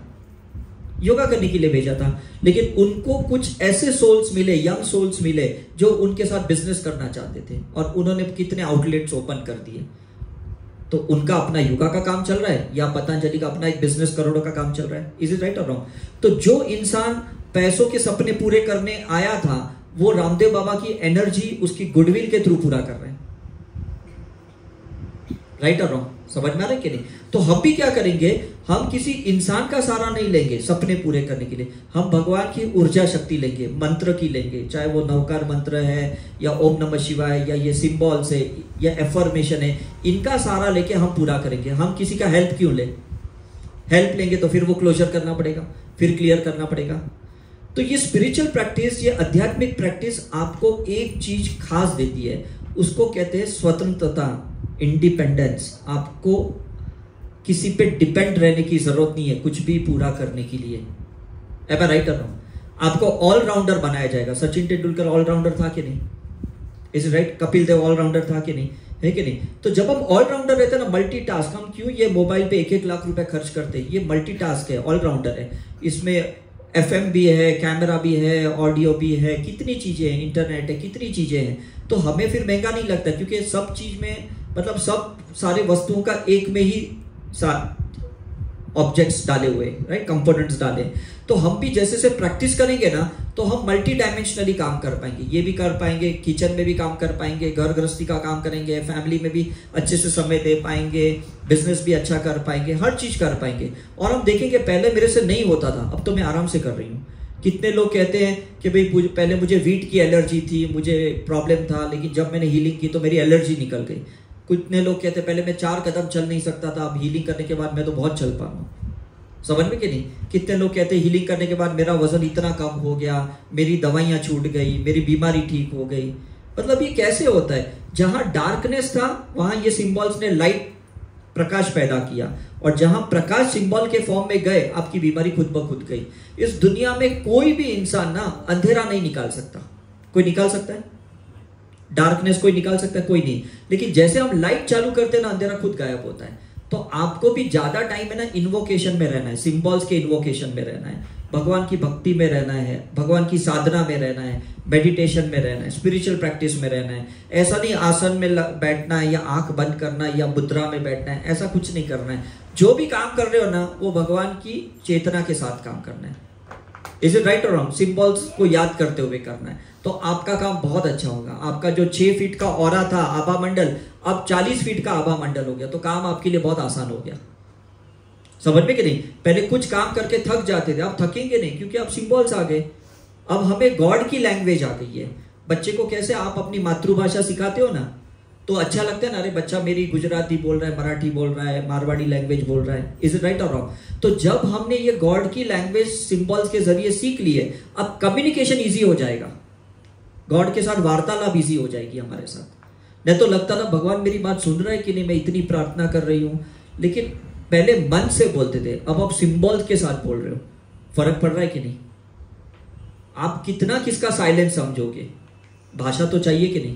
योगा करने के लिए भेजा था, लेकिन उनको कुछ ऐसे सोल्स मिले, यंग सोल्स मिले जो उनके साथ बिजनेस करना चाहते थे और उन्होंने कितने आउटलेट्स ओपन कर दिए। तो उनका अपना योगा का काम चल रहा है या पतंजलि का अपना एक बिजनेस करोड़ों का काम चल रहा है। इज इट राइट और रॉन्ग? तो जो इंसान पैसों के सपने पूरे करने आया था, वो रामदेव बाबा की एनर्जी उसकी गुडविल के थ्रू पूरा कर रहे हैं। राइट और रॉन्ग? समझ में आ रहा है कि नहीं? तो हम भी क्या करेंगे, हम किसी इंसान का सहारा नहीं लेंगे सपने पूरे करने के लिए, हम भगवान की ऊर्जा शक्ति लेंगे, मंत्र की लेंगे, चाहे वो नवकार मंत्र है या ओम नमः शिवाय या ये सिंबल्स है या एफर्मेशन है, इनका सहारा लेके हम पूरा करेंगे। हम किसी का हेल्प क्यों लें? हेल्प लेंगे तो फिर वो क्लोजर करना पड़ेगा, फिर क्लियर करना पड़ेगा। तो ये स्पिरिचुअल प्रैक्टिस, ये आध्यात्मिक प्रैक्टिस आपको एक चीज खास देती है, उसको कहते हैं स्वतंत्रता, इंडिपेंडेंस। आपको किसी पे डिपेंड रहने की जरूरत नहीं है कुछ भी पूरा करने के लिए। एम आई राइट और रॉन्ग? आपको ऑलराउंडर बनाया जाएगा। सचिन तेंदुलकर ऑलराउंडर था कि नहीं? Is right? Kapil Dev allrounder था कि नहीं? है कि नहीं? तो जब हम ऑलराउंडर रहते हैं ना, मल्टीटास्क, हम क्यों ये मोबाइल पे 1-1 लाख रुपए खर्च करते हैं? ये मल्टीटास्क है, ऑलराउंडर है। इसमें एफएम भी है, कैमरा भी है, ऑडियो भी है, कितनी चीजें हैं, इंटरनेट है, कितनी चीजें हैं। तो हमें फिर महंगा नहीं लगता, क्योंकि सब चीज में मतलब सब सारे वस्तुओं का एक में ही ऑब्जेक्ट्स डाले हुए, राइट, कंपोनेंट्स डाले। तो हम भी जैसे से प्रैक्टिस करेंगे ना, तो हम मल्टी डायमेंशनली काम कर पाएंगे। ये भी कर पाएंगे, किचन में भी काम कर पाएंगे, घर गृहस्थी का काम करेंगे, फैमिली में भी अच्छे से समय दे पाएंगे, बिजनेस भी अच्छा कर पाएंगे, हर चीज कर पाएंगे। और हम देखेंगे पहले मेरे से नहीं होता था, अब तो मैं आराम से कर रही हूँ। कितने लोग कहते हैं कि भाई पहले मुझे वीट की एलर्जी थी, मुझे प्रॉब्लम था, लेकिन जब मैंने हीलिंग की तो मेरी एलर्जी निकल गई। कितने लोग कहते हैं पहले मैं 4 कदम चल नहीं सकता था, अब हीलिंग करने के बाद मैं तो बहुत चल पा रहा हूँ। समझ में कि नहीं? कितने लोग कहते हैं हीलिंग करने के बाद मेरा वजन इतना कम हो गया, मेरी दवाइयां छूट गई, मेरी बीमारी ठीक हो गई। मतलब ये कैसे होता है? जहां डार्कनेस था वहां ये सिंबल्स ने लाइट, प्रकाश पैदा किया, और जहां प्रकाश सिंबल के फॉर्म में गए, आपकी बीमारी खुद ब खुद गई। इस दुनिया में कोई भी इंसान ना अंधेरा नहीं निकाल सकता। कोई निकाल सकता है? डार्कनेस कोई निकाल सकता है? कोई नहीं। लेकिन जैसे हम लाइट चालू करते हैं ना, अंधेरा खुद गायब होता है। तो आपको भी ज्यादा टाइम है ना इन्वोकेशन में रहना है, सिंबल्स के इन्वोकेशन में रहना है, भगवान की भक्ति में रहना है, भगवान की साधना में रहना है, मेडिटेशन में रहना है, स्पिरिचुअल प्रैक्टिस में रहना है। ऐसा नहीं आसन में बैठना है या आंख बंद करना है या मुद्रा में बैठना है, ऐसा कुछ नहीं करना है। जो भी काम कर रहे हो ना, वो भगवान की चेतना के साथ काम करना है। इज इट राइट और रॉन्ग? सिंबल्स को याद करते हुए करना है, तो आपका काम बहुत अच्छा होगा। आपका जो 6 फीट का ऑरा था आभा मंडल, अब 40 फीट का आभा मंडल हो गया, तो काम आपके लिए बहुत आसान हो गया। समझ में कि नहीं? पहले कुछ काम करके थक जाते थे, अब थकेंगे नहीं, क्योंकि अब सिंबल्स आ गए। अब हमें गॉड की लैंग्वेज आ गई है। बच्चे को कैसे आप अपनी मातृभाषा सिखाते हो ना, तो अच्छा लगता है ना, अरे बच्चा मेरी गुजराती बोल रहा है, मराठी बोल रहा है, मारवाड़ी लैंग्वेज बोल रहा है। इज इट राइट और रॉन्ग? तो जब हमने ये गॉड की लैंग्वेज सिंबल्स के जरिए सीख लिए, अब कम्युनिकेशन ईजी हो जाएगा, गॉड के साथ वार्तालाप ईजी हो जाएगी हमारे साथ। नहीं तो लगता था भगवान मेरी बात सुन रहा है कि नहीं, मैं इतनी प्रार्थना कर रही हूँ। लेकिन पहले मन से बोलते थे, अब आप सिंबल्स के साथ बोल रहे हो, फर्क पड़ रहा है कि नहीं? आप कितना किसका साइलेंस समझोगे? भाषा तो चाहिए कि नहीं?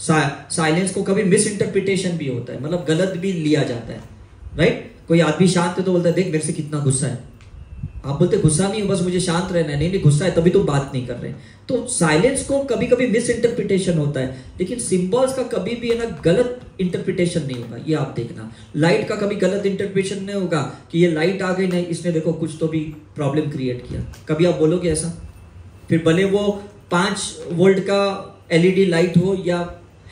साइलेंस को कभी मिस इंटरप्रिटेशन भी होता है, मतलब गलत भी लिया जाता है, राइट? कोई आदमी शांत है तो बोलता है देख मेरे से कितना गुस्सा है, आप बोलते गुस्सा नहीं, बस मुझे शांत रहना है। नहीं गुस्सा है तभी तो बात नहीं कर रहे। तो साइलेंस को कभी कभी मिस इंटरप्रिटेशन होता है, लेकिन सिंबल्स का कभी भी है ना गलत इंटरप्रिटेशन नहीं होगा। ये आप देखना, लाइट का कभी गलत इंटरप्रिटेशन नहीं होगा कि ये लाइट आ गई, नहीं इसने देखो कुछ तो भी प्रॉब्लम क्रिएट किया, कभी आप बोलोगे ऐसा? फिर भले वो 5 वोल्ट का एलईडी लाइट हो या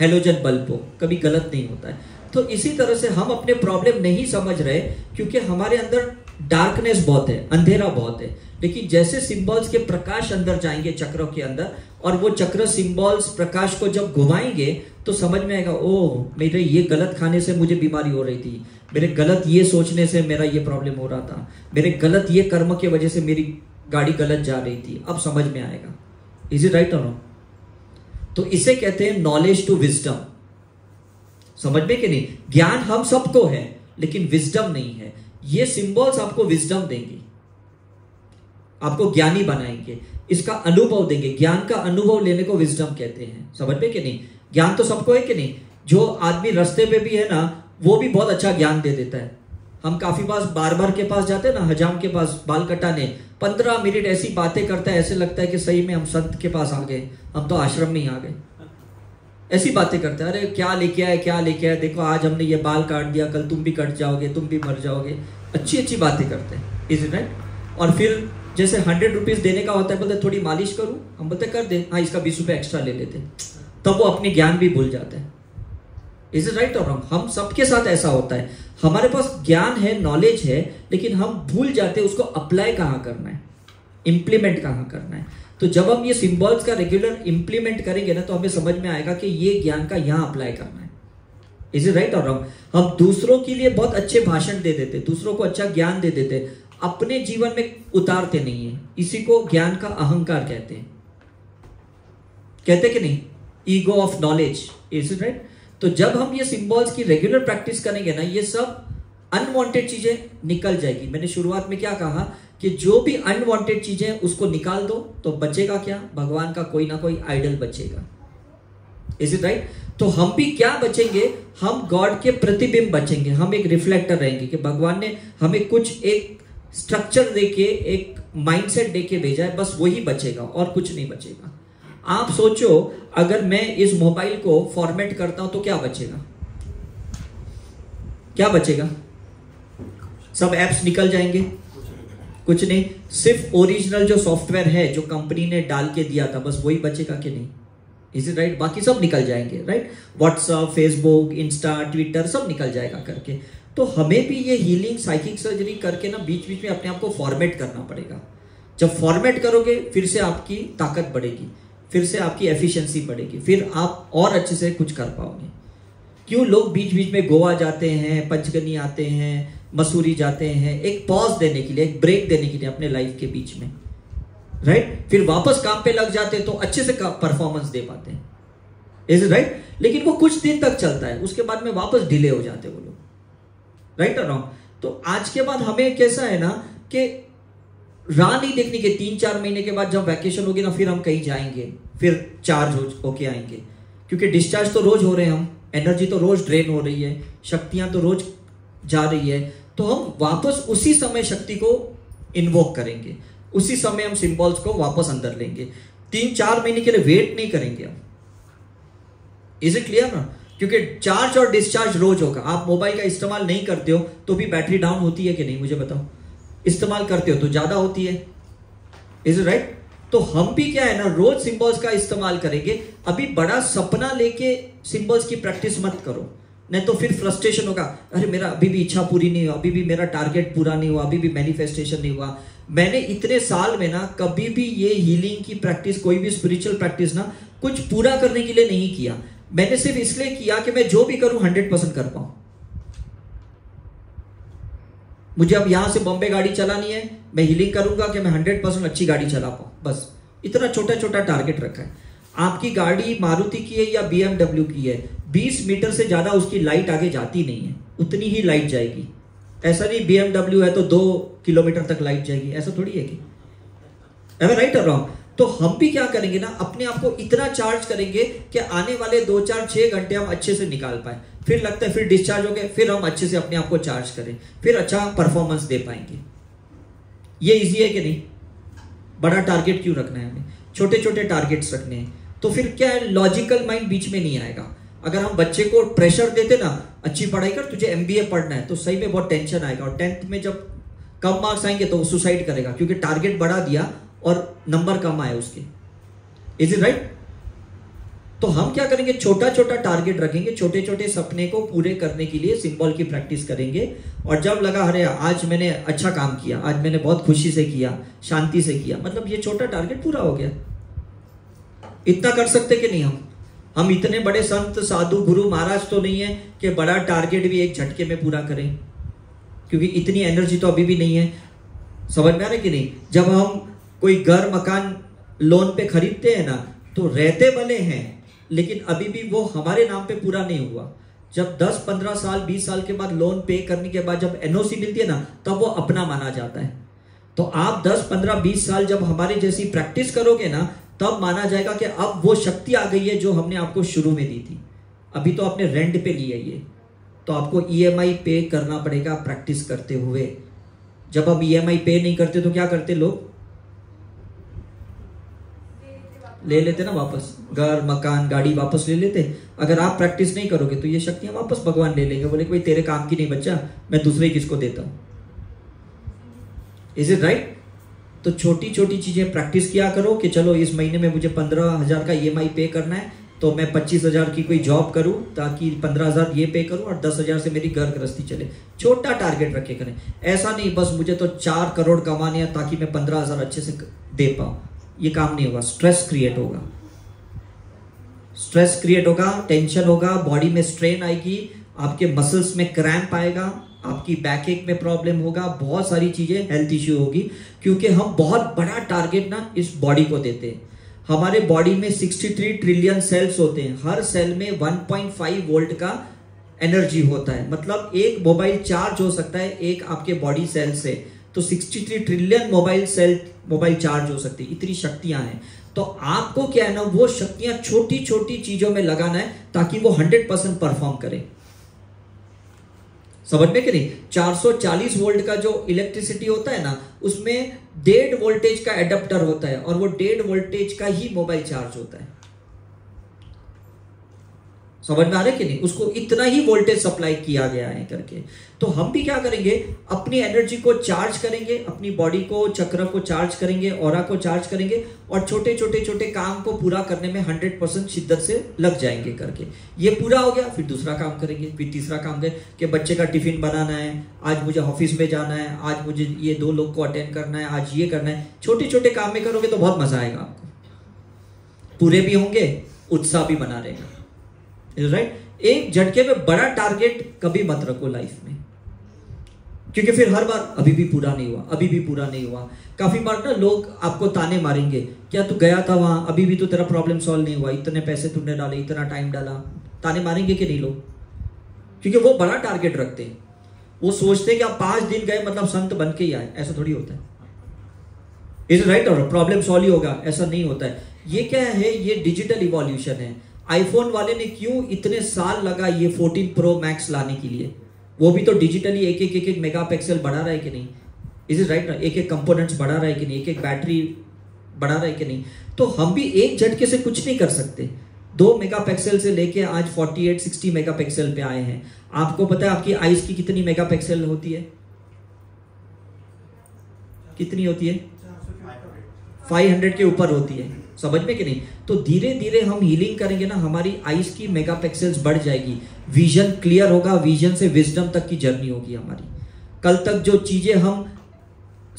हेलोजन बल्ब हो, कभी गलत नहीं होता है। तो इसी तरह से हम अपने प्रॉब्लम नहीं समझ रहे क्योंकि हमारे अंदर डार्कनेस बहुत है, अंधेरा बहुत है। लेकिन जैसे सिंबल्स के प्रकाश अंदर जाएंगे चक्रों के अंदर, और वो चक्र सिंबल्स प्रकाश को जब घुमाएंगे तो समझ में आएगा, ओह मेरे ये गलत खाने से मुझे बीमारी हो रही थी, मेरे गलत ये सोचने से मेरा ये प्रॉब्लम हो रहा था, मेरे गलत ये कर्म की वजह से मेरी गाड़ी गलत जा रही थी। अब समझ में आएगा। इज इट राइट और नो? तो इसे कहते हैं नॉलेज टू विजडम। समझ में कि नहीं? ज्ञान हम सबको है लेकिन विजडम नहीं है। ये सिंबल्स आपको विजडम देंगे, आपको ज्ञानी बनाएंगे, इसका अनुभव देंगे। ज्ञान का अनुभव लेने को विजडम कहते हैं। समझ में कि नहीं? ज्ञान तो सबको है कि नहीं? जो आदमी रास्ते पे भी है ना, वो भी बहुत अच्छा ज्ञान दे देता है। हम काफी बार के पास जाते हैं ना, हजाम के पास बाल कटाने, 15 मिनट ऐसी बातें करता है, ऐसे लगता है कि सही में हम संत के पास आ गए, हम तो आश्रम में ही आ गए। ऐसी बातें करते हैं, अरे क्या लेके आए क्या लेके आए, देखो आज हमने ये बाल काट दिया, कल तुम भी कट जाओगे, तुम भी मर जाओगे। अच्छी अच्छी बातें करते हैं, इज इट राइट? और फिर जैसे 100 रुपीज देने का होता है, बोलते थोड़ी मालिश करूं, हम बोलते कर दे, हाँ इसका 20 रुपये एक्स्ट्रा ले लेते, तब वो अपने ज्ञान भी भूल जाते हैं। इज इट राइट और रॉन्ग? हम सबके साथ ऐसा होता है, हमारे पास ज्ञान है, नॉलेज है, लेकिन हम भूल जाते हैं उसको अप्लाई कहाँ करना है, इंप्लीमेंट कहाँ करना है। तो जब हम ये सिंबल्स का रेगुलर इंप्लीमेंट करेंगे ना, तो हमें समझ में आएगा कि ये ज्ञान का यहां अप्लाई करना है। इज इट राइट और रॉन्ग? हम दूसरों के लिए बहुत अच्छे भाषण दे देते, दूसरों को अच्छा ज्ञान दे देते, अपने जीवन में उतारते नहीं है। इसी को ज्ञान का अहंकार कहते हैं, कहते कि नहीं? Ego of knowledge. Is it right? तो जब हम ये सिंबल्स की रेगुलर प्रैक्टिस करेंगे ना, ये सब अनवांटेड चीजें निकल जाएगी। मैंने शुरुआत में क्या कहा कि जो भी अनवांटेड चीजें उसको निकाल दो, तो बचेगा क्या? भगवान का कोई ना कोई आइडल बचेगा। Is it right? तो हम भी क्या बचेंगे? हम गॉड के प्रतिबिंब बचेंगे, हम एक रिफ्लेक्टर रहेंगे कि भगवान ने हमें कुछ एक स्ट्रक्चर देके, एक माइंडसेट देके भेजा है, बस वही बचेगा और कुछ नहीं बचेगा। आप सोचो, अगर मैं इस मोबाइल को फॉर्मेट करता हूं तो क्या बचेगा? क्या बचेगा? सब एप्स निकल जाएंगे, कुछ नहीं, सिर्फ ओरिजिनल जो सॉफ्टवेयर है जो कंपनी ने डाल के दिया था, बस वही बचेगा कि नहीं? Is it right? बाकी सब निकल जाएंगे, right? WhatsApp, Facebook, Insta, Twitter सब निकल जाएगा करके। तो हमें भी ये हीलिंग, साइकिक सर्जरी करके ना बीच बीच में अपने आप को फॉर्मेट करना पड़ेगा। जब फॉर्मेट करोगे फिर से आपकी ताकत बढ़ेगी, फिर से आपकी एफिशिएंसी बढ़ेगी, फिर आप और अच्छे से कुछ कर पाओगे। क्यों लोग बीच बीच में गोवा जाते हैं, पंचगनी आते हैं, मसूरी जाते हैं, एक पॉज देने के लिए, एक ब्रेक देने के लिए अपने लाइफ के बीच में, राइट? फिर वापस काम पे लग जाते हैं तो अच्छे से परफॉर्मेंस दे पाते हैं। Is right? लेकिन वो कुछ दिन तक चलता है, उसके बाद में वापस डिले हो जाते हैं वो लोग, राइट और रॉन्ग? तो आज के बाद हमें कैसा है ना कि राह नहीं देखने के, 3-4 महीने के बाद जब वैकेशन होगी ना, फिर हम कहीं जाएंगे, फिर चार्ज होके आएंगे, क्योंकि डिस्चार्ज तो रोज हो रहे हैं, हम एनर्जी तो रोज ड्रेन हो रही है, शक्तियां तो रोज जा रही है, तो हम वापस उसी समय शक्ति को इन्वोक करेंगे, उसी समय हम सिंबल्स को वापस अंदर लेंगे। 3-4 महीने के लिए वेट नहीं करेंगे हम। इज इट क्लियर ना? क्योंकि चार्ज और डिस्चार्ज रोज होगा। आप मोबाइल का इस्तेमाल नहीं करते हो तो भी बैटरी डाउन होती है कि नहीं, मुझे बताओ? इस्तेमाल करते हो तो ज्यादा होती है। Is it right? तो हम भी क्या है ना, रोज सिंबल्स का इस्तेमाल करेंगे। अभी बड़ा सपना लेके सिंबल्स की प्रैक्टिस मत करो, नहीं तो फिर फ्रस्ट्रेशन होगा, अरे मेरा अभी भी इच्छा पूरी नहीं हुआ, अभी भी मेरा टारगेट पूरा नहीं हुआ, अभी भी मैनिफेस्टेशन नहीं हुआ। मैंने इतने साल में ना कभी भी ये हीलिंग की प्रैक्टिस, कोई भी स्पिरिचुअल प्रैक्टिस ना कुछ पूरा करने के लिए नहीं किया। मैंने सिर्फ इसलिए किया कि मैं जो भी करूं 100% कर पाऊं। मुझे अब यहां से बॉम्बे गाड़ी चलानी है, मैं हीलिंग करूंगा कि मैं 100% अच्छी गाड़ी चला पाऊं, बस इतना छोटा छोटा टारगेट रखा है। आपकी गाड़ी मारुति की है या BMW की है, 20 मीटर से ज्यादा उसकी लाइट आगे जाती नहीं है, उतनी ही लाइट जाएगी। ऐसा नहीं BMW है तो 2 किलोमीटर तक लाइट जाएगी, ऐसा थोड़ी है कि राइट और रॉन्ग। तो हम भी क्या करेंगे ना, अपने आप को इतना चार्ज करेंगे कि आने वाले 2 4 6 घंटे हम अच्छे से निकाल पाए, फिर लगता है फिर डिस्चार्ज हो गए, फिर हम अच्छे से अपने आप को चार्ज करें, फिर अच्छा परफॉर्मेंस दे पाएंगे। ये इजी है कि नहीं? बड़ा टारगेट क्यों रखना है हमें, छोटे छोटे टारगेट्स रखने हैं। तो फिर क्या है, लॉजिकल माइंड बीच में नहीं आएगा। अगर हम बच्चे को प्रेशर देते ना, अच्छी पढ़ाई कर, तुझे MBA पढ़ना है, तो सही में बहुत टेंशन आएगा, और 10th में जब कम मार्क्स आएंगे तो वो सुसाइड करेगा, क्योंकि टारगेट बढ़ा दिया और नंबर कम आए उसके। Is it right? तो हम क्या करेंगे, छोटा छोटा टारगेट रखेंगे, छोटे छोटे सपने को पूरे करने के लिए सिंबल की प्रैक्टिस करेंगे। और जब लगा अरे आज मैंने अच्छा काम किया, आज मैंने बहुत खुशी से किया, शांति से किया, मतलब ये छोटा टारगेट पूरा हो गया। इतना कर सकते कि नहीं हम इतने बड़े संत साधु गुरु महाराज तो नहीं है कि बड़ा टारगेट भी एक झटके में पूरा करें, क्योंकि इतनी एनर्जी तो अभी भी नहीं है। समझ में आ रहा है कि नहीं? जब हम कोई घर मकान लोन पे खरीदते हैं ना, तो रहते भले हैं लेकिन अभी भी वो हमारे नाम पे पूरा नहीं हुआ। जब 10 15 साल 20 साल के बाद लोन पे करने के बाद जब NOC मिलती है ना, तब वो अपना माना जाता है। तो आप 10 15 20 साल जब हमारे जैसी प्रैक्टिस करोगे ना, तब माना जाएगा कि अब वो शक्ति आ गई है जो हमने आपको शुरू में दी थी। अभी तो आपने रेंट पे लिया ये, तो आपको EMI पे करना पड़ेगा प्रैक्टिस करते हुए। जब हम EMI पे नहीं करते तो क्या करते लोग, ले लेते ना वापस, घर मकान गाड़ी वापस ले लेते। अगर आप प्रैक्टिस नहीं करोगे तो ये शक्तियां वापस भगवान ले लेंगे, बोले कि भाई तेरे काम की नहीं बच्चा, मैं दूसरे किसको देता हूं। Is it right? तो छोटी छोटी चीजें प्रैक्टिस किया करो कि चलो इस महीने में मुझे 15,000 का EMI पे करना है, तो मैं 25,000 की कोई जॉब करूं ताकि 15,000 ये पे करूं और 10,000 से मेरी घर गृहस्थी चले। छोटा टारगेट रखे करें, ऐसा नहीं बस मुझे तो 4 करोड़ कमाने हैं ताकि मैं 15,000 अच्छे से दे पाऊं। ये काम नहीं होगा, स्ट्रेस क्रिएट होगा, स्ट्रेस क्रिएट होगा, टेंशन होगा, बॉडी में स्ट्रेन आएगी, आपके मसल्स में क्रैम्प आएगा, आपकी बैक एक में प्रॉब्लम होगा, बहुत सारी चीजें हेल्थ इश्यू होगी, क्योंकि हम बहुत बड़ा टारगेट ना इस बॉडी को देते हैं। हमारे बॉडी में 63 ट्रिलियन सेल्स होते हैं, हर सेल में 1.5 वोल्ट का एनर्जी होता है, मतलब एक मोबाइल चार्ज हो सकता है एक आपके बॉडी सेल से। तो 63 ट्रिलियन मोबाइल चार्ज हो सकती है, इतनी शक्तियां हैं। तो आपको क्या है ना, वो शक्तियां छोटी छोटी चीजों में लगाना है ताकि वो 100% परफॉर्म करे। समझ में कि नहीं? 440 वोल्ट का जो इलेक्ट्रिसिटी होता है ना, उसमें 1.5 वोल्टेज का एडाप्टर होता है, और वो 1.5 वोल्टेज का ही मोबाइल चार्ज होता है। समझ में आ रहा है कि नहीं? उसको इतना ही वोल्टेज सप्लाई किया गया है करके। तो हम भी क्या करेंगे, अपनी एनर्जी को चार्ज करेंगे, अपनी बॉडी को, चक्र को चार्ज करेंगे, ऑरा को चार्ज करेंगे, और छोटे छोटे छोटे काम को पूरा करने में 100% शिद्दत से लग जाएंगे करके। ये पूरा हो गया, फिर दूसरा काम करेंगे, फिर तीसरा काम करेंगे कि बच्चे का टिफिन बनाना है, आज मुझे ऑफिस में जाना है, आज मुझे ये 2 लोग को अटेंड करना है, आज ये करना है। छोटे छोटे काम में करोगे तो बहुत मजा आएगा आपको, पूरे भी होंगे, उत्साह भी बना रहेगा। राइट? एक झटके में बड़ा टारगेट कभी मत रखो लाइफ में, क्योंकि फिर हर बार अभी भी पूरा नहीं हुआ, अभी भी पूरा नहीं हुआ। काफी बार ना लोग आपको ताने मारेंगे, क्या तू गया था वहां, अभी भी तो तेरा प्रॉब्लम सॉल्व नहीं हुआ, इतने पैसे तूने डाले, इतना टाइम डाला। ताने मारेंगे कि नहीं लोग? क्योंकि वो बड़ा टारगेट रखते हैं, वो सोचते हैं कि आप 5 दिन गए मतलब संत बन के ही आए, ऐसा थोड़ी होता है। Is right? और प्रॉब्लम सॉल्व ही होगा, ऐसा नहीं होता है। ये क्या है, ये डिजिटल इवोल्यूशन है। आईफोन वाले ने क्यों इतने साल लगा ये 14 प्रो मैक्स लाने के लिए? वो भी तो डिजिटली एक एक मेगापिक्सल बढ़ा रहा है कि नहीं? Is it right? एक एक कंपोनेंट्स बढ़ा रहा है कि नहीं, एक एक बैटरी बढ़ा रहा है कि नहीं? तो हम भी एक झटके से कुछ नहीं कर सकते। 2 मेगापिक्सल से लेके आज 48-60 मेगापिक्सल पे आए हैं। आपको पता है आपकी आईज की कितनी मेगापिक्सल होती है? कितनी होती है? 500 के ऊपर होती है। समझ में कि नहीं? तो धीरे धीरे हम हीलिंग करेंगे ना, हमारी आईज की मेगापिक्सल्स बढ़ जाएगी, विजन क्लियर होगा, विजन से विजडम तक की जर्नी होगी हमारी। कल तक जो चीजें हम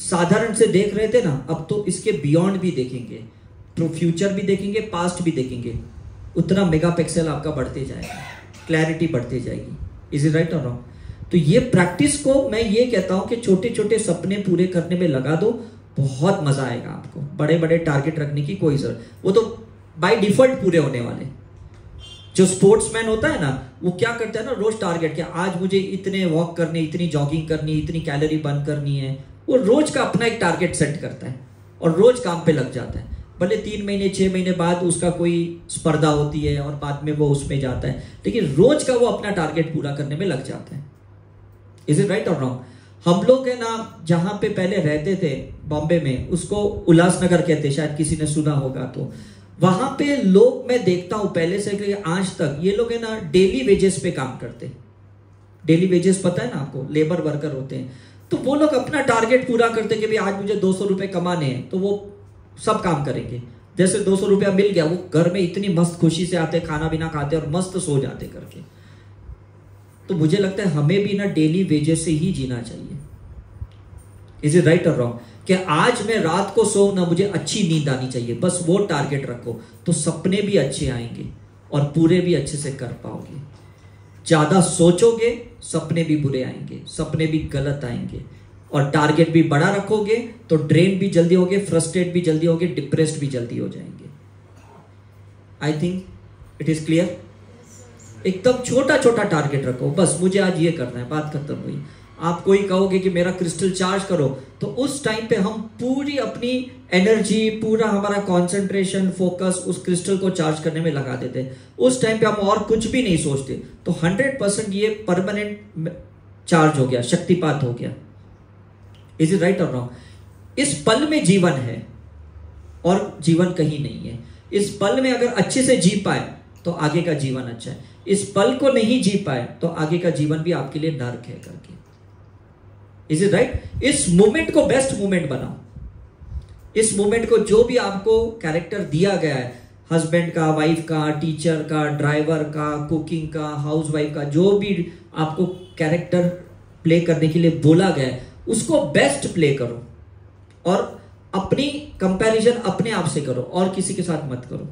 साधारण से देख रहे थे ना, अब तो इसके बियॉन्ड भी देखेंगे, तो फ्यूचर भी देखेंगे, पास्ट भी देखेंगे। उतना मेगापिक्सल आपका बढ़ते जाएगा, क्लैरिटी बढ़ती जाएगी। इज इट राइट और रॉन्ग? तो ये प्रैक्टिस को मैं ये कहता हूं कि छोटे छोटे सपने पूरे करने में लगा दो, बहुत मजा आएगा आपको। बड़े बड़े टारगेट रखने की कोई जरूरत, वो तो बाय डिफॉल्ट पूरे होने वाले। जो स्पोर्ट्समैन होता है ना, वो क्या करता है ना, रोज टारगेट, क्या आज मुझे इतने वॉक करने, इतनी जॉगिंग करनी, इतनी कैलोरी बर्न करनी है। वो रोज का अपना एक टारगेट सेट करता है और रोज काम पे लग जाता है। भले 3 महीने 6 महीने बाद उसका कोई स्पर्धा होती है और बाद में वो उसमें जाता है, लेकिन रोज का वो अपना टारगेट पूरा करने में लग जाता है। इज इट राइट और रॉन्ग? हम लोग है ना, जहां पे पहले रहते थे बॉम्बे में, उसको उल्लासनगर कहते, शायद किसी ने सुना होगा। तो वहां पे लोग, मैं देखता हूं पहले से कि आज तक, ये लोग है ना डेली वेजेस पे काम करते। डेली वेजेस पता है ना आपको, लेबर वर्कर होते हैं। तो वो लोग अपना टारगेट पूरा करते कि भाई आज मुझे 200 रुपए कमाने हैं, तो वो सब काम करेंगे। जैसे 200 रुपया मिल गया, वो घर में इतनी मस्त खुशी से आते, खाना पीना खाते और मस्त सो जाते करके। तो मुझे लगता है हमें भी ना डेली वेजेस से ही जीना चाहिए। इज इट राइट और रॉन्ग? कि आज मैं रात को सो ना, मुझे अच्छी नींद आनी चाहिए, बस वो टारगेट रखो, तो सपने भी अच्छे आएंगे और पूरे भी अच्छे से कर पाओगे। ज्यादा सोचोगे, सपने भी बुरे आएंगे, सपने भी गलत आएंगे। और टारगेट भी बड़ा रखोगे तो ड्रेन भी जल्दी होगे, फ्रस्ट्रेट भी जल्दी होगे, डिप्रेस्ड भी जल्दी हो जाएंगे। I think it is clear. एकदम छोटा छोटा टारगेट रखो, बस मुझे आज ये करना है, बात खत्म हुई। आप कोई कहोगे कि मेरा क्रिस्टल चार्ज करो, तो उस टाइम पे हम पूरी अपनी एनर्जी, पूरा हमारा कंसंट्रेशन, फोकस उस क्रिस्टल को चार्ज करने में लगा देते। उस टाइम पे हम और कुछ भी नहीं सोचते, तो 100% ये परमानेंट चार्ज हो गया, शक्तिपात हो गया। इज इट राइट और रॉन्ग? इस पल में जीवन है और जीवन कहीं नहीं है। इस पल में अगर अच्छे से जी पाए तो आगे का जीवन अच्छा है। इस पल को नहीं जी पाए तो आगे का जीवन भी आपके लिए नर्क है करके। Is it right? इस मोमेंट को बेस्ट मोमेंट बनाओ। इस मोमेंट को, जो भी आपको कैरेक्टर दिया गया है, हस्बैंड का, वाइफ का, टीचर का, ड्राइवर का, कुकिंग का, हाउसवाइफ का, जो भी आपको कैरेक्टर प्ले करने के लिए बोला गया है, उसको बेस्ट प्ले करो। और अपनी कंपैरिजन अपने आप से करो और किसी के साथ मत करो।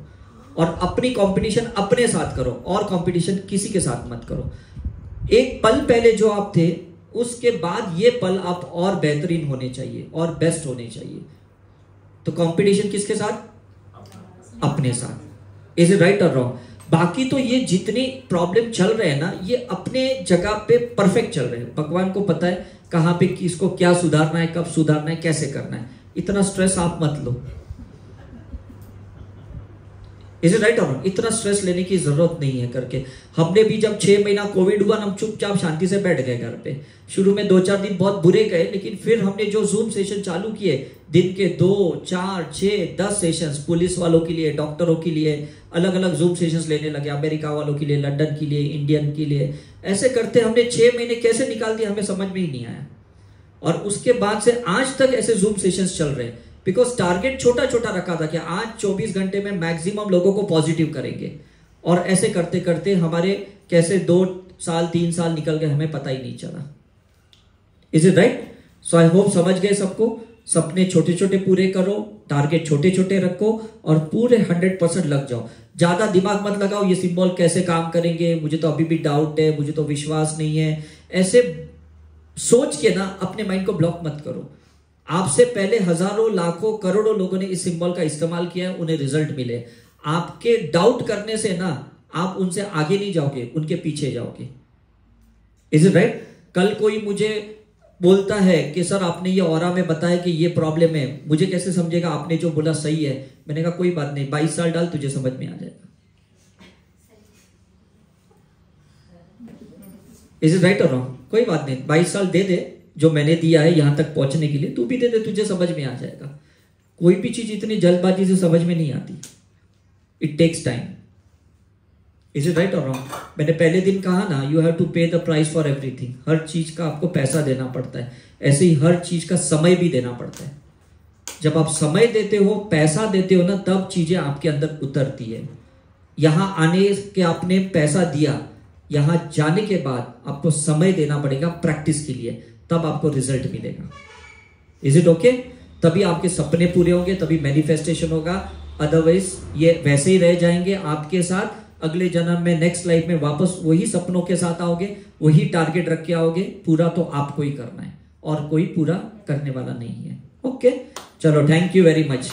और अपनी कंपटीशन अपने साथ करो और कंपटीशन किसी के साथ मत करो। एक पल पहले जो आप थे, उसके बाद ये पल आप और बेहतरीन होने चाहिए और बेस्ट होने चाहिए। तो कंपटीशन किसके साथ? अपने साथ। इज इट राइट और रॉन्ग? बाकी तो ये जितनी प्रॉब्लम चल रहे हैं ना, ये अपने जगह पे परफेक्ट चल रहे हैं। भगवान को पता है कहां पे किसको क्या सुधारना है, कब सुधारना है, कैसे करना है। इतना स्ट्रेस आप मत लो। इज इट राइट और नॉट? इतना स्ट्रेस लेने की जरूरत नहीं है करके। हमने भी जब 6 महीना कोविड हुआ, हम चुपचाप शांति से बैठ गए घर पे। शुरू में 2-4 दिन बहुत बुरे गए, लेकिन फिर हमने जो जूम सेशन चालू किए, दिन के 2, 4, 6, 10 सेशंस, पुलिस वालों के लिए, डॉक्टरों के लिए, अलग अलग जूम सेशंस लेने लगे, अमेरिका वालों के लिए, लंदन के लिए, इंडियन के लिए। ऐसे करते हमने 6 महीने कैसे निकाल दिए, हमें समझ में ही नहीं आया। और उसके बाद से आज तक ऐसे जूम सेशंस चल रहे हैं, बिकॉज टारगेट छोटा छोटा रखा था कि आज 24 घंटे में मैक्सिमम लोगों को पॉजिटिव करेंगे। और ऐसे करते करते हमारे कैसे 2 साल 3 साल निकल गए, हमें पता ही नहीं चला। Is it right? So I hope समझ गए सबको। सपने छोटे छोटे पूरे करो, टारगेट छोटे छोटे रखो और पूरे 100% लग जाओ। ज्यादा दिमाग मत लगाओ, ये सिंबल कैसे काम करेंगे, मुझे तो अभी भी डाउट है, मुझे तो विश्वास नहीं है। ऐसे सोच के ना अपने माइंड को ब्लॉक मत करो। आपसे पहले हजारों, लाखों, करोड़ों लोगों ने इस सिंबल का इस्तेमाल किया है, उन्हें रिजल्ट मिले। आपके डाउट करने से ना आप उनसे आगे नहीं जाओगे, उनके पीछे जाओगे। Is it right? कल कोई मुझे बोलता है कि सर आपने ये ऑरा में बताया कि ये प्रॉब्लम है, मुझे कैसे समझेगा आपने जो बोला सही है? मैंने कहा कोई बात नहीं, 22 साल डाल, तुझे समझ में आ जाएगा। इज इट राइट और रॉन्ग? कोई बात नहीं, 22 साल दे दे, जो मैंने दिया है यहां तक पहुंचने के लिए, तू भी दे दे, तुझे समझ में आ जाएगा। कोई भी चीज इतनी जल्दबाजी से समझ में नहीं आती। It takes time. Is it right और रॉन्ग? मैंने पहले दिन कहा ना, you have to pay the price for everything. हर चीज का आपको पैसा देना पड़ता है, ऐसे ही हर चीज का समय भी देना पड़ता है। जब आप समय देते हो, पैसा देते हो ना, तब चीजें आपके अंदर उतरती है। यहां आने के आपने पैसा दिया, यहां जाने के बाद आपको समय देना पड़ेगा प्रैक्टिस के लिए, तब आपको रिजल्ट मिलेगा। Is it okay? तभी आपके सपने पूरे होंगे, तभी मैनिफेस्टेशन होगा। अदरवाइज ये वैसे ही रह जाएंगे आपके साथ। अगले जन्म में, नेक्स्ट लाइफ में वापस वही सपनों के साथ आओगे, वही टारगेट रख के आओगे। पूरा तो आपको ही करना है और कोई पूरा करने वाला नहीं है। ओके, चलो, थैंक यू वेरी मच।